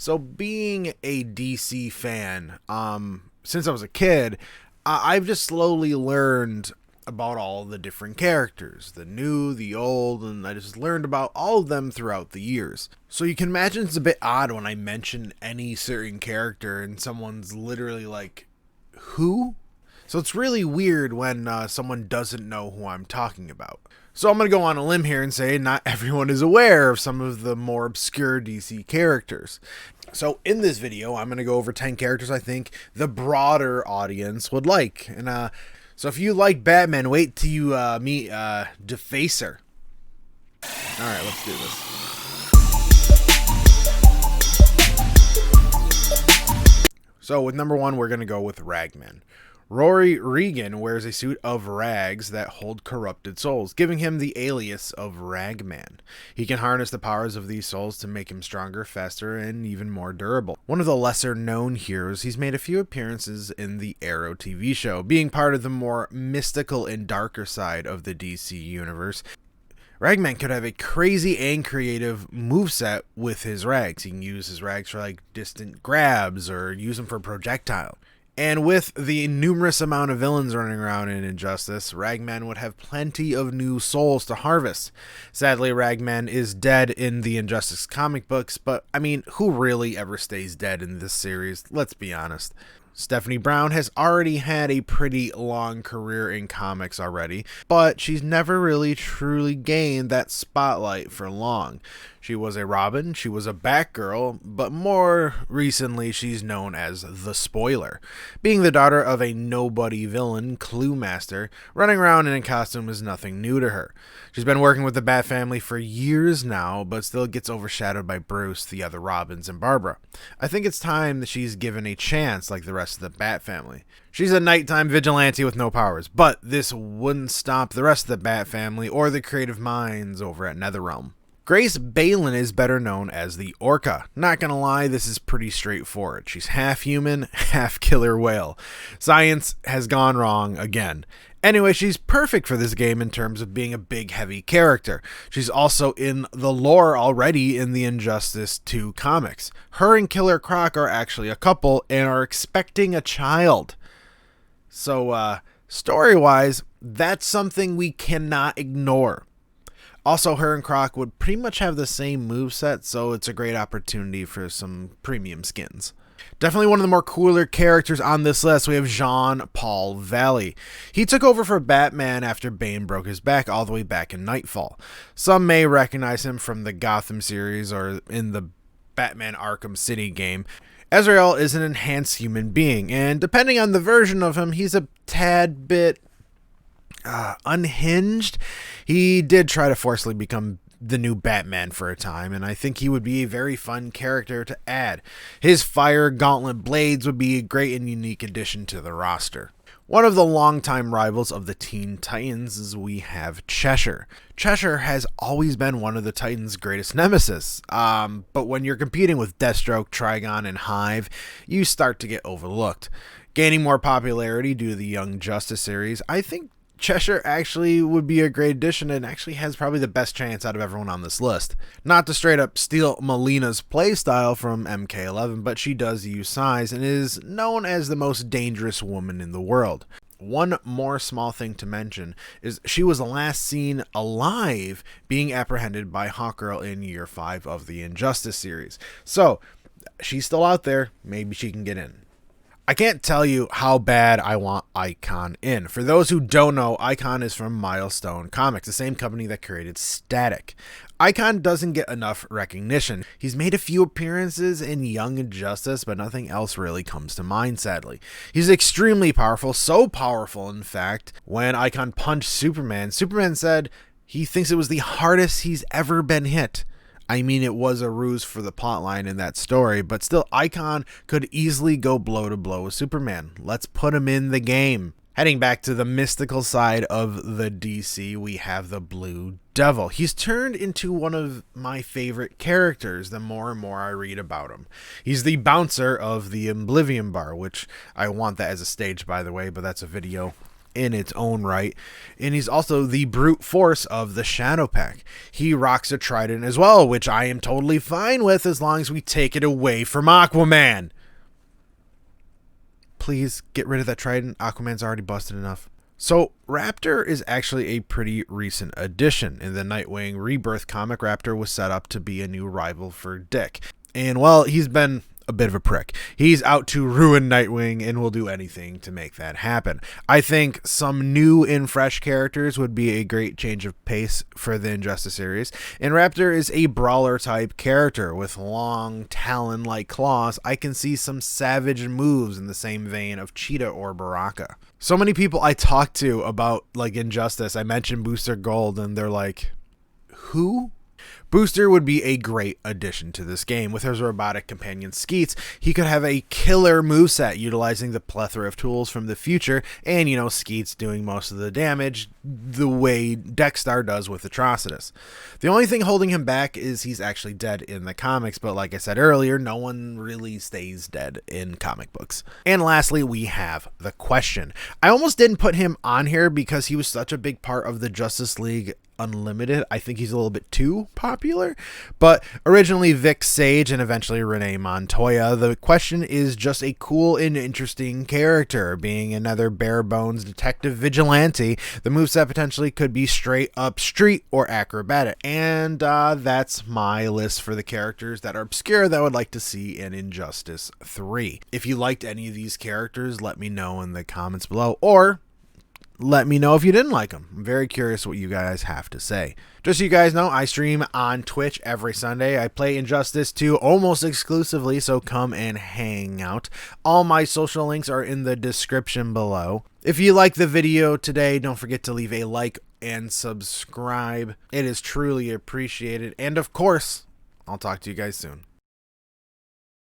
So being a DC fan, since I was a kid, I've just slowly learned about all the different characters, the new, the old, and I just learned about all of them throughout the years. So you can imagine it's a bit odd when I mention any certain character and someone's literally like, who? So it's really weird when someone doesn't know who I'm talking about. So I'm going to go on a limb here and say not everyone is aware of some of the more obscure DC characters. So in this video, I'm going to go over 10 characters I think the broader audience would like. And so if you like Batman, wait till you meet Defacer. Alright, let's do this. So with number 1, we're going to go with Ragman. Rory Regan wears a suit of rags that hold corrupted souls, giving him the alias of Ragman. He can harness the powers of these souls to make him stronger, faster, and even more durable. One of the lesser known heroes, he's made a few appearances in the Arrow TV show, being part of the more mystical and darker side of the DC universe. Ragman could have a crazy and creative moveset with his rags. He can use his rags for like distant grabs or use them for projectile. And with the numerous amount of villains running around in Injustice, Ragman would have plenty of new souls to harvest. Sadly, Ragman is dead in the Injustice comic books, but I mean, who really ever stays dead in this series? Let's be honest. Stephanie Brown has already had a pretty long career in comics already, but she's never really truly gained that spotlight for long. She was a Robin, she was a Batgirl, but more recently she's known as the Spoiler. Being the daughter of a nobody villain, Clue Master, running around in a costume is nothing new to her. She's been working with the Bat family for years now, but still gets overshadowed by Bruce, the other Robins, and Barbara. I think it's time that she's given a chance like the rest of the Bat family. She's a nighttime vigilante with no powers, but this wouldn't stop the rest of the Bat family or the creative minds over at NetherRealm. Grace Balin is better known as the Orca. Not gonna lie, this is pretty straightforward. She's half human, half killer whale. Science has gone wrong again. Anyway, she's perfect for this game in terms of being a big, heavy character. She's also in the lore already in the Injustice 2 comics. Her and Killer Croc are actually a couple and are expecting a child. So, story-wise, that's something we cannot ignore. Also, her and Croc would pretty much have the same moveset, so it's a great opportunity for some premium skins. Definitely one of the more cooler characters on this list, we have Jean-Paul Valley. He took over for Batman after Bane broke his back all the way back in Nightfall. Some may recognize him from the Gotham series or in the Batman Arkham City game. Azrael is an enhanced human being, and depending on the version of him, he's a tad bit unhinged. He did try to forcibly become the new Batman for a time, and I think he would be a very fun character to add. His fire gauntlet blades would be a great and unique addition to the roster. One of the longtime rivals of the Teen Titans is we have Cheshire. Cheshire has always been one of the Titans' greatest nemesis, but when you're competing with Deathstroke, Trigon, and Hive, you start to get overlooked. Gaining more popularity due to the Young Justice series, I think Cheshire actually would be a great addition and actually has probably the best chance out of everyone on this list. Not to straight up steal Melina's playstyle from MK11, but she does use size and is known as the most dangerous woman in the world. One more small thing to mention is she was last seen alive being apprehended by Hawkgirl in year 5 of the Injustice series. So, she's still out there, maybe she can get in. I can't tell you how bad I want Icon in. For those who don't know, Icon is from Milestone Comics, the same company that created Static. Icon doesn't get enough recognition. He's made a few appearances in Young Injustice, but nothing else really comes to mind, sadly. He's extremely powerful, so powerful, in fact, when Icon punched Superman, Superman said he thinks it was the hardest he's ever been hit. I mean, it was a ruse for the plotline in that story, but still, Icon could easily go blow to blow with Superman. Let's put him in the game. Heading back to the mystical side of the DC, we have the Blue Devil. He's turned into one of my favorite characters the more and more I read about him. He's the bouncer of the Oblivion Bar, which I want that as a stage, by the way, but that's a video in its own right, and he's also the brute force of the Shadow Pack. He rocks a trident as well, which I am totally fine with as long as we take it away from Aquaman. Please get rid of that trident. Aquaman's already busted enough. So, Raptor is actually a pretty recent addition. In the Nightwing Rebirth comic, Raptor was set up to be a new rival for Dick. And, well, he's been a bit of a prick. He's out to ruin Nightwing and will do anything to make that happen. I think some new and fresh characters would be a great change of pace for the Injustice series. And Raptor is a brawler type character with long talon-like claws. I can see some savage moves in the same vein of Cheetah or Baraka. So many people I talk to about like Injustice, I mentioned Booster Gold and they're like, who? Booster would be a great addition to this game. With his robotic companion Skeets, he could have a killer moveset utilizing the plethora of tools from the future, and, you know, Skeets doing most of the damage the way Dexter does with Atrocitus. The only thing holding him back is he's actually dead in the comics, but like I said earlier, no one really stays dead in comic books. And lastly, we have the Question. I almost didn't put him on here because he was such a big part of the Justice League Unlimited. I think he's a little bit too popular, but originally Vic Sage and eventually Renee Montoya, the Question is just a cool and interesting character, being another bare bones detective vigilante. The moveset potentially could be straight up street or acrobatic, and that's my list for the characters that are obscure that I would like to see in Injustice 3. If you liked any of these characters, let me know in the comments below, or let me know if you didn't like them. I'm very curious what you guys have to say. Just so you guys know, I stream on Twitch every Sunday. I play Injustice 2 almost exclusively, so come and hang out. All my social links are in the description below. If you like the video today, don't forget to leave a like and subscribe. It is truly appreciated. And of course, I'll talk to you guys soon.